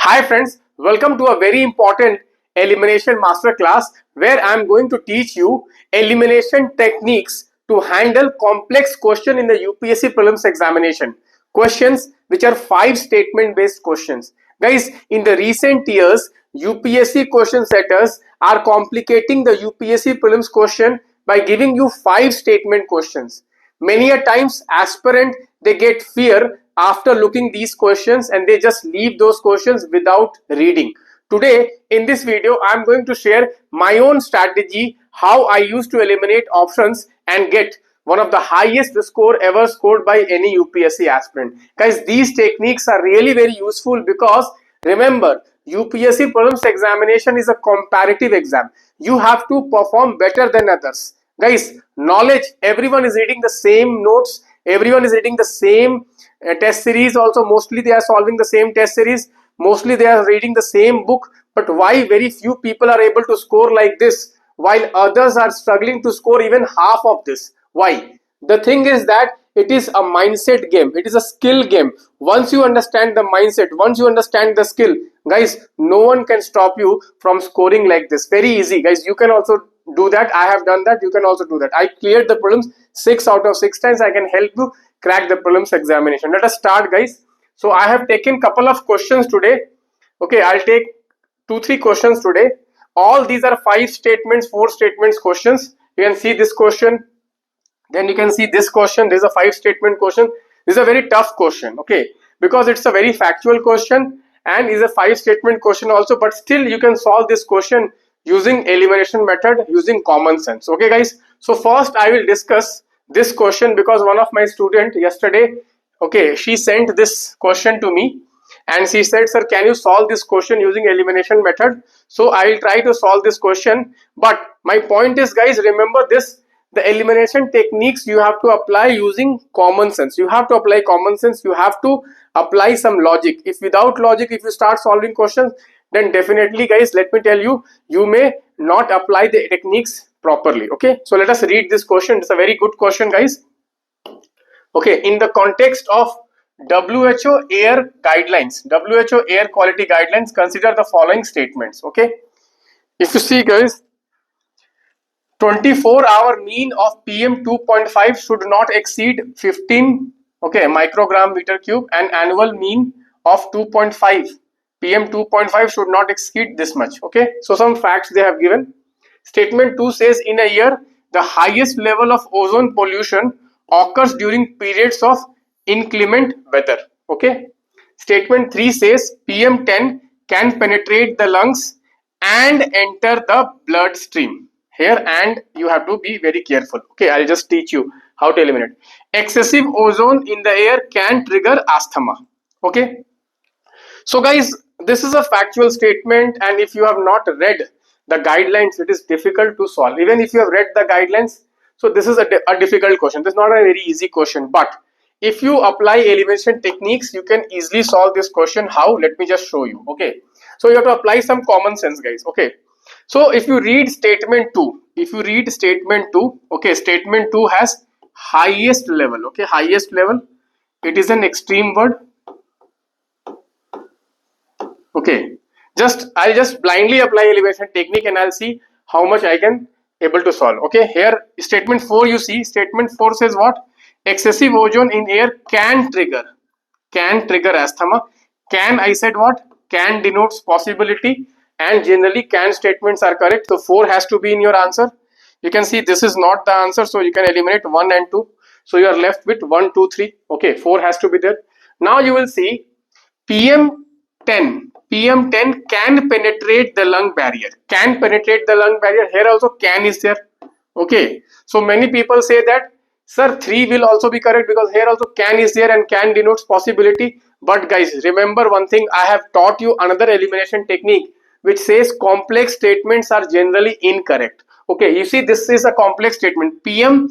Hi friends, welcome to a very important elimination masterclass where I am going to teach you elimination techniques to handle complex question in the UPSC Prelims examination. Questions which are 5 statement based questions. Guys, in the recent years, UPSC question setters are complicating the UPSC Prelims question by giving you 5 statement questions. Many a times aspirant they get fear after looking these questions and they just leave those questions without reading. Today in this video I am going to share my own strategy how I used to eliminate options and get one of the highest score ever scored by any UPSC aspirant. Guys, these techniques are really very useful because remember, UPSC prelims examination is a comparative exam. You have to perform better than others. Guys, knowledge, everyone is reading the same notes, everyone is reading the same test series. Also, mostly they are solving the same test series, mostly they are reading the same book. But why very few people are able to score like this while others are struggling to score even half of this? Why? The thing is that it is a mindset game, it is a skill game. Once you understand the mindset, once you understand the skill, guys, no one can stop you from scoring like this. Very easy, guys. You can also do that. I have done that. You can also do that. I cleared the prelims 6 out of 6 times. I can help you crack the prelims examination. Let us start, guys. So I have taken couple of questions today. Okay, I'll take 2-3 questions today. All these are 5 statements, 4 statements questions. You can see this question, then you can see this question. This is a 5 statement question. This is a very tough question, okay, because it's a very factual question and is a 5 statement question also, but still you can solve this question using elimination method, using common sense. Okay guys, so first I will discuss this question because one of my student yesterday, okay, she sent this question to me and she said, sir, can you solve this question using elimination method? So I will try to solve this question, but my point is, guys, remember this, the elimination techniques you have to apply using common sense. You have to apply common sense, you have to apply some logic. If without logic, if you start solving questions, then definitely, guys, let me tell you, you may not apply the techniques properly. Okay, so let us read this question. It's a very good question, guys. Okay, in the context of WHO air guidelines, WHO air quality guidelines, consider the following statements. Okay, if you see, guys, 24-hour mean of PM 2.5 should not exceed 15 microgram meter cube, and annual mean of 2.5 PM 2.5 should not exceed this much. Okay, so some facts they have given. Statement 2 says in a year the highest level of ozone pollution occurs during periods of inclement weather. Okay, statement 3 says PM 10 can penetrate the lungs and enter the bloodstream. Here, and you have to be very careful. Okay, I'll just teach you how to eliminate. Excessive ozone in the air can trigger asthma. Okay, so guys, this is a factual statement, and if you have not read the guidelines, it is difficult to solve. Even if you have read the guidelines, so this is a difficult question. This is not a very easy question, but if you apply elimination techniques, you can easily solve this question. How? Let me just show you. Okay, so you have to apply some common sense, guys. Okay, so if you read statement 2, okay, statement 2 has highest level. Okay, highest level, it is an extreme word. Okay, I'll just blindly apply elimination technique and I'll see how much I can able to solve. Okay, here statement 4, you see statement 4 says what? Excessive ozone in air can trigger asthma. Can, I said what? Can denotes possibility, and generally can statements are correct, so 4 has to be in your answer. You can see this is not the answer, so you can eliminate 1 and 2, so you are left with 1, 2, 3. Okay, 4 has to be there. Now you will see PM 10 can penetrate the lung barrier. Can penetrate the lung barrier. Here also can is there. Okay, so many people say that, sir, 3 will also be correct because here also can is there and can denotes possibility. But guys, remember one thing, I have taught you another elimination technique which says complex statements are generally incorrect. Okay, you see this is a complex statement. PM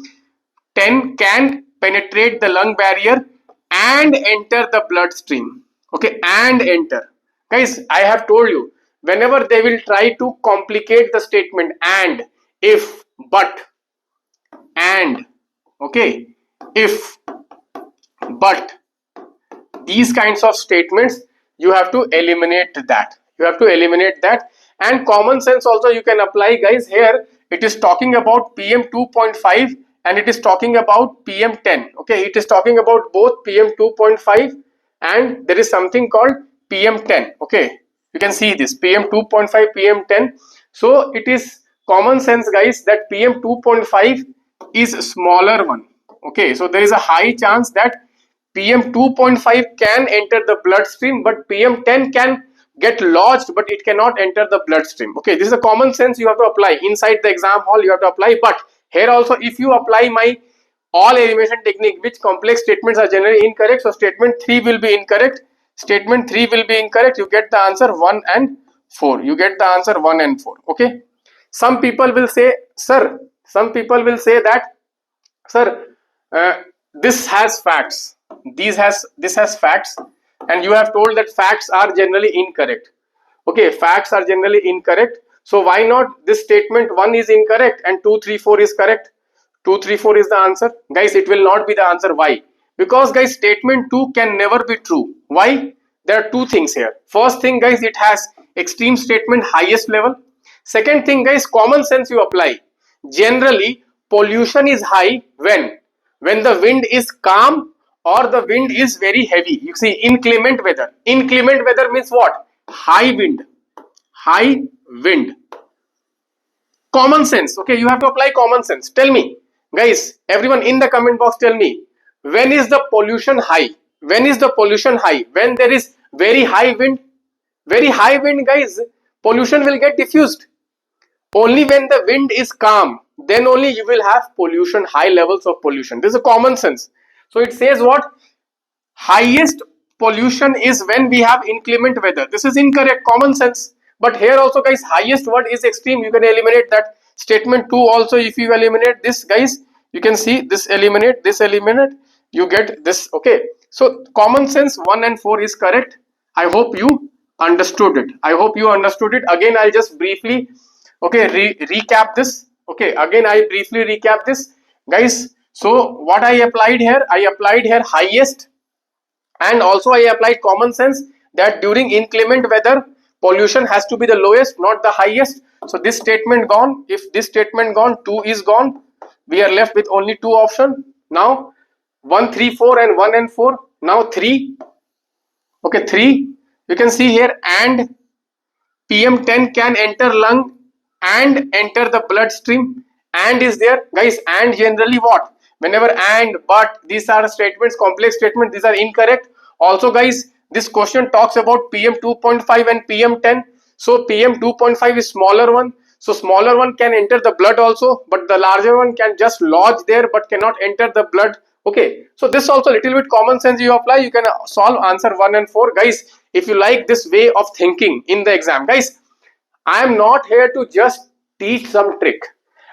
10 can penetrate the lung barrier and enter the bloodstream. Okay, and enter. Guys, I have told you, whenever they will try to complicate the statement and, if, but, and, okay, if, but, these kinds of statements, you have to eliminate that. You have to eliminate that. And common sense also you can apply, guys. Here it is talking about PM 2.5 and it is talking about PM 10. Okay, it is talking about both PM 2.5 and there is something called PM 10. Okay, you can see this PM 2.5, PM 10. So it is common sense, guys, that PM 2.5 is smaller one. Okay, so there is a high chance that PM 2.5 can enter the bloodstream, but PM 10 can get lodged, but it cannot enter the bloodstream. Okay, this is a common sense you have to apply inside the exam hall. You have to apply, but here also, if you apply my all elimination technique, which complex statements are generally incorrect, so statement 3 will be incorrect. Statement 3 will be incorrect. You get the answer 1 and 4. You get the answer 1 and 4. Okay. Some people will say, sir. Some people will say that, sir, this has facts. This has facts, and you have told that facts are generally incorrect. Okay, facts are generally incorrect. So why not this statement 1 is incorrect and 2, 3, 4 is correct? 2, 3, 4 is the answer. Guys, it will not be the answer. Why? Because, guys, statement 2 can never be true. Why? There are two things here. First thing, guys, it has extreme statement highest level. Second thing, guys, common sense you apply. Generally, pollution is high when the wind is calm or the wind is very heavy. You see, inclement weather. Inclement weather means what? High wind. High wind. Common sense. Okay, you have to apply common sense. Tell me, guys, everyone in the comment box, tell me, when is the pollution high? When is the pollution high? When there is very high wind? Very high wind, guys, pollution will get diffused. Only when the wind is calm, then only you will have pollution, high levels of pollution. This is a common sense. So it says what? Highest pollution is when we have inclement weather. This is incorrect, common sense. But here also, guys, highest word is extreme. You can eliminate that. Statement 2 also, if you eliminate this, guys, you can see this eliminate, you get this. Okay, so common sense 1 and 4 is correct. I hope you understood it. I hope you understood it. Again, I'll just briefly, okay, recap this. Okay, again, I briefly recap this, guys. So what I applied here highest, and also I applied common sense that during inclement weather, pollution has to be the lowest, not the highest. So this statement gone. If this statement gone, 2 is gone. We are left with only 2 options. Now 1, 3, 4 and 1 and 4. Now 3. Okay, 3. You can see here, and PM 10 can enter lung and enter the bloodstream. And is there, guys, and generally what? Whenever and, but, these are statements, complex statements, these are incorrect. Also, guys, this question talks about PM 2.5 and PM 10. So PM 2.5 is smaller one. So smaller one can enter the blood also, but the larger one can just lodge there but cannot enter the blood. Okay, so this also little bit common sense you apply, you can solve answer 1 and 4. Guys, if you like this way of thinking in the exam, guys, I am not here to just teach some trick.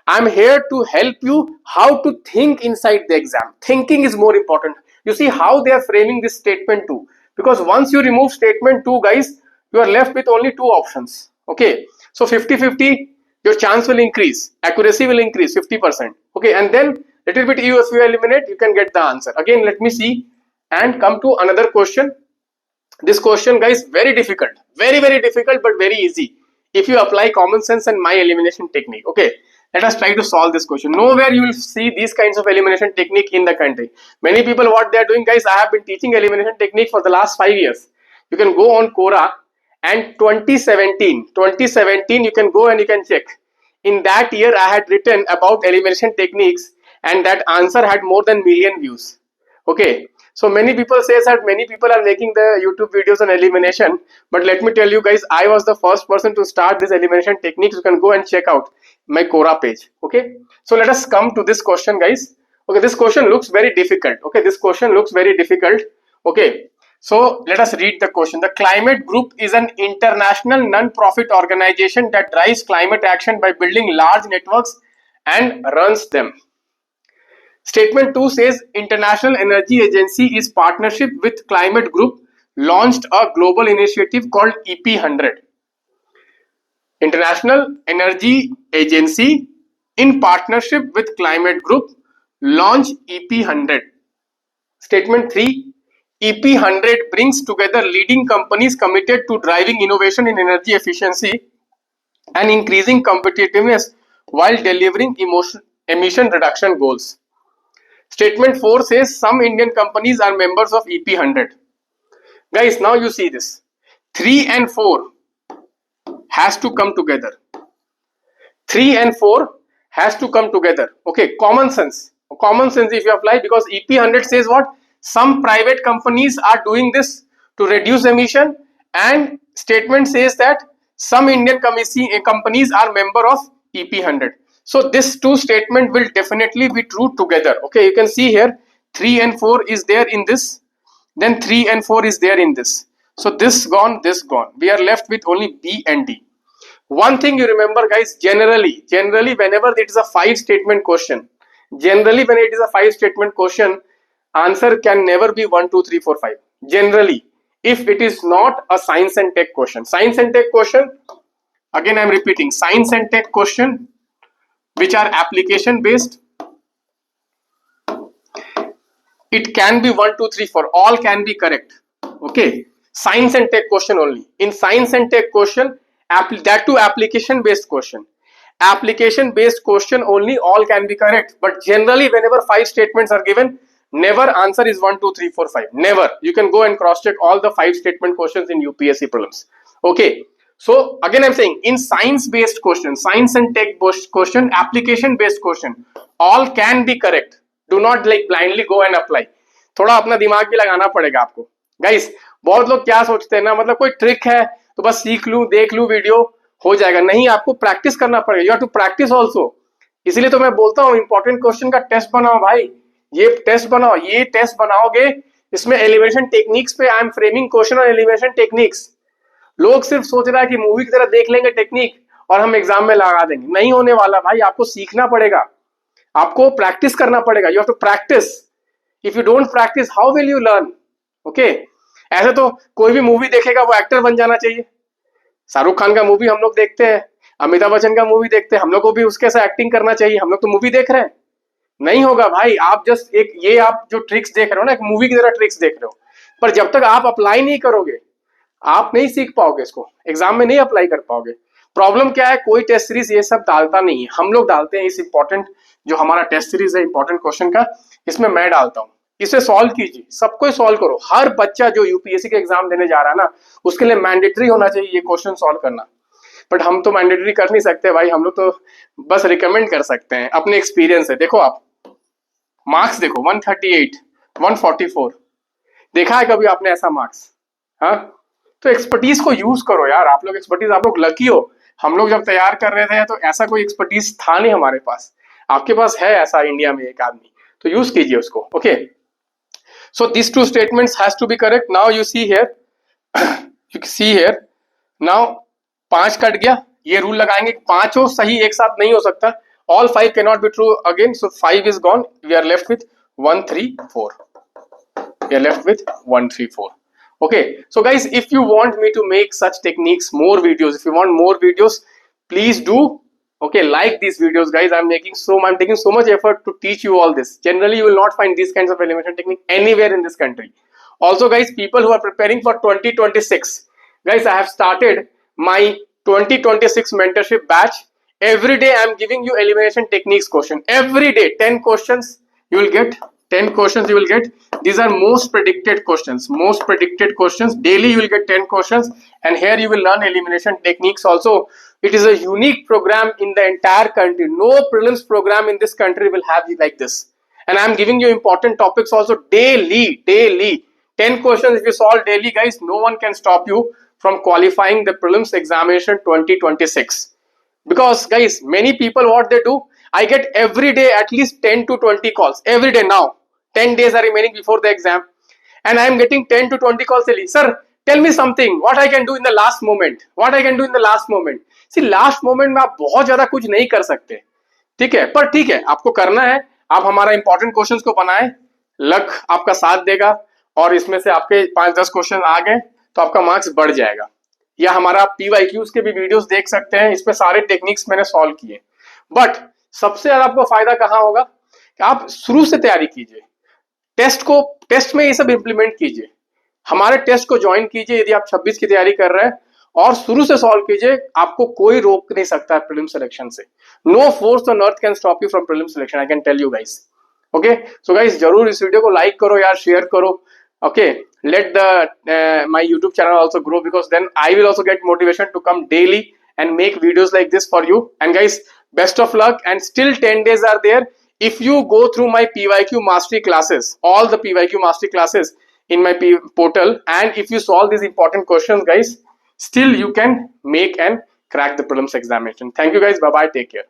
I am here to help you how to think inside the exam. Thinking is more important. You see how they are framing this statement 2. Because once you remove statement 2, guys, you are left with only 2 options. Okay, so 50-50, your chance will increase. Accuracy will increase 50%. Okay, and then little bit you eliminate, you can get the answer. Again, let me see and come to another question. This question, guys, very difficult. Very, very difficult, but very easy if you apply common sense and my elimination technique. Okay, let us try to solve this question. Nowhere you will see these kinds of elimination technique in the country. Many people, what they are doing, guys, I have been teaching elimination technique for the last 5 years. You can go on Quora, and 2017 you can go and you can check. In that year, I had written about elimination techniques, and that answer had more than million views. Okay, so many people say that many people are making the YouTube videos on elimination, but let me tell you, guys, I was the first person to start this elimination techniques. You can go and check out my Quora page. Okay, so let us come to this question, guys. Okay, this question looks very difficult. Okay, this question looks very difficult. Okay, so let us read the question. The Climate Group is an international non-profit organization that drives climate action by building large networks and runs them. Statement 2 says International Energy Agency is partnership with Climate Group launched a global initiative called EP100. International Energy Agency in partnership with Climate Group launch EP100. Statement 3, EP100 brings together leading companies committed to driving innovation in energy efficiency and increasing competitiveness while delivering emission reduction goals. Statement 4 says some Indian companies are members of EP100. Guys, now you see this. 3 and 4 has to come together. 3 and 4 has to come together. Okay, common sense. Common sense if you apply, because EP100 says what? Some private companies are doing this to reduce emission, and statement says that some Indian companies are member of EP100. So this two statement will definitely be true together. Okay, you can see here 3 and 4 is there in this, then 3 and 4 is there in this. So this gone, this gone. We are left with only B and D. One thing you remember, guys, generally whenever it is a 5 statement question, answer can never be 1 2 3 4 5. Generally, if it is not a science and tech question. Science and tech question, again I am repeating, science and tech question which are application based, it can be 1 2 3 4, all can be correct. Okay, science and tech question only. In science and tech question, that too application based question, only all can be correct. But generally whenever 5 statements are given, never answer is 1 2 3 4 5, never. You can go and cross check all the 5 statement questions in UPSC prelims. Okay, so again I'm saying, in science based question, science and tech question, application based question, all can be correct. Do not like blindly go and apply. थोड़ा अपना दिमाग भी लगाना पड़ेगा आपको. Guys, बहुत लोग क्या सोचते हैं ना, मतलब कोई ट्रिक है तो बस सीख लूं, देख लूं वीडियो, हो जाएगा. नहीं, आपको प्रैक्टिस करना पड़ेगा. You have to practice also. इसलिए तो मैं बोलता हूं इंपॉर्टेंट क्वेश्चन का टेस्ट बनाओ भाई. ये टेस्ट बनाओ, ये टेस्ट बनाओगे, इसमें एलिमिनेशन टेक्निक्स पे I am framing question on elimination techniques. लोग सिर्फ सोच रहा है कि मूवी की तरह देख लेंगे टेक्निक और हम एग्जाम में लगा देंगे. नहीं होने वाला भाई. आपको सीखना पड़ेगा, आपको प्रैक्टिस करना पड़ेगा. You have to practice. If you don't practice, how will you learn? Okay, ऐसे तो कोई भी मूवी देखेगा वो एक्टर बन जाना चाहिए. शाहरुख खान का मूवी हम लोग देखते हैं, अमिताभ बच्चन का मूवी देखते हैं, हम लोग को भी उसके साथ एक्टिंग करना चाहिए. हम लोग तो मूवी देख रहे हैं. नहीं होगा भाई. आप जस्ट एक ये आप जो ट्रिक्स देख रहे हो ना, एक मूवी की तरह ट्रिक्स देख रहे हो, पर जब तक आप अप्लाई नहीं करोगे आप नहीं सीख पाओगे, इसको एग्जाम में नहीं अप्लाई कर पाओगे. प्रॉब्लम क्या है, कोई टेस्ट सीरीज ये सब डालता नहीं है. हम लोग डालते हैं. इस इंपॉर्टेंट जो हमारा टेस्ट सीरीज है इंपॉर्टेंट क्वेश्चन का, इसमें मैं डालता हूँ. इसे सॉल्व कीजिए, सबको सॉल्व करो. हर बच्चा जो यूपीएससी के एग्जाम देने जा रहा है ना, उसके लिए मैंडेटरी होना चाहिए ये क्वेश्चन सॉल्व करना. बट हम तो मैंडेटरी कर नहीं सकते भाई. हम लोग तो बस रिकमेंड कर सकते हैं अपने एक्सपीरियंस से. देखो आप मार्क्स देखो, 138, 144. देखा है कभी आपने ऐसा मार्क्स? हाँ, तो एक्सपर्टीज को यूज करो यार. आप लोग एक्सपर्टीज, आप लोग लकी हो. हम लोग जब तैयार कर रहे थे तो ऐसा कोई एक्सपर्टीज था नहीं हमारे पास. आपके पास है ऐसा इंडिया में एक आदमी, तो यूज कीजिए उसको. Okay, so this two statements has to be correct. Now you see here, now 5 cut गया. ये रूल लगाएंगे 5 हो सही एक साथ नहीं हो सकता. All 5 cannot be true again, so 5 is gone. We are left with 1 3 4. We are left with 1 3 4. Okay, so guys, if you want me to make such techniques, more videos, if you want more videos, please do. Okay, like these videos, guys. I'm taking so much effort to teach you all this. Generally, you will not find these kinds of elimination technique anywhere in this country. Also, guys, people who are preparing for 2026, guys, I have started my 2026 mentorship batch. Every day I am giving you elimination techniques question. Every day 10 questions you will get. 10 questions you will get. These are most predicted questions. Daily you will get 10 questions, and here you will learn elimination techniques also. It is a unique program in the entire country. No prelims program in this country will have like this. And I am giving you important topics also daily. 10 questions if you solve daily, guys, no one can stop you from qualifying the prelims examination 2026. Because guys, many people, what they do, I get every day at least 10 to 20 calls every day. Now 10 days are remaining before the exam, and I am getting 10 to 20 calls daily. Sir, tell me something, what I can do in the last moment. See, last moment में आप बहुत ज्यादा कुछ नहीं कर सकते, ठीक है, पर ठीक है, आपको करना है. आप हमारा इंपॉर्टेंट क्वेश्चंस को बनाए, लक आपका साथ देगा, और इसमें से आपके 5-10 क्वेश्चन आ गए तो आपका मार्क्स बढ़ जाएगा. या हमारा PYQs के भी वीडियोस देख सकते हैं, इसमें सारे टेक्निक्स मैंने सॉल्व किए. बट सबसे ज्यादा आपको फायदा कहाँ होगा कि आप शुरू से तैयारी कीजिए. टेस्ट में ये सब इंप्लीमेंट कीजिए, हमारे टेस्ट को ज्वाइन कीजिए यदि आप 26 की तैयारी कर रहे हैं, और शुरू से सॉल्व कीजिए, आपको कोई रोक नहीं सकता है प्रीलिम सिलेक्शन से। No force on earth can stop you from prelim selection, I can tell you guys. Okay, so guys जरूर इस वीडियो को लाइक करो यार, शेयर करो। Okay, let my YouTube channel also grow, because then I will also get motivation to come daily and make videos like this for you. And guys, best of luck, and still 10 days are there. If you go through my PYQ mastery classes, all the PYQ mastery classes in my portal, and if you solve these important questions guys, still you can make and crack the prelims examination. Thank you guys, bye bye, take care.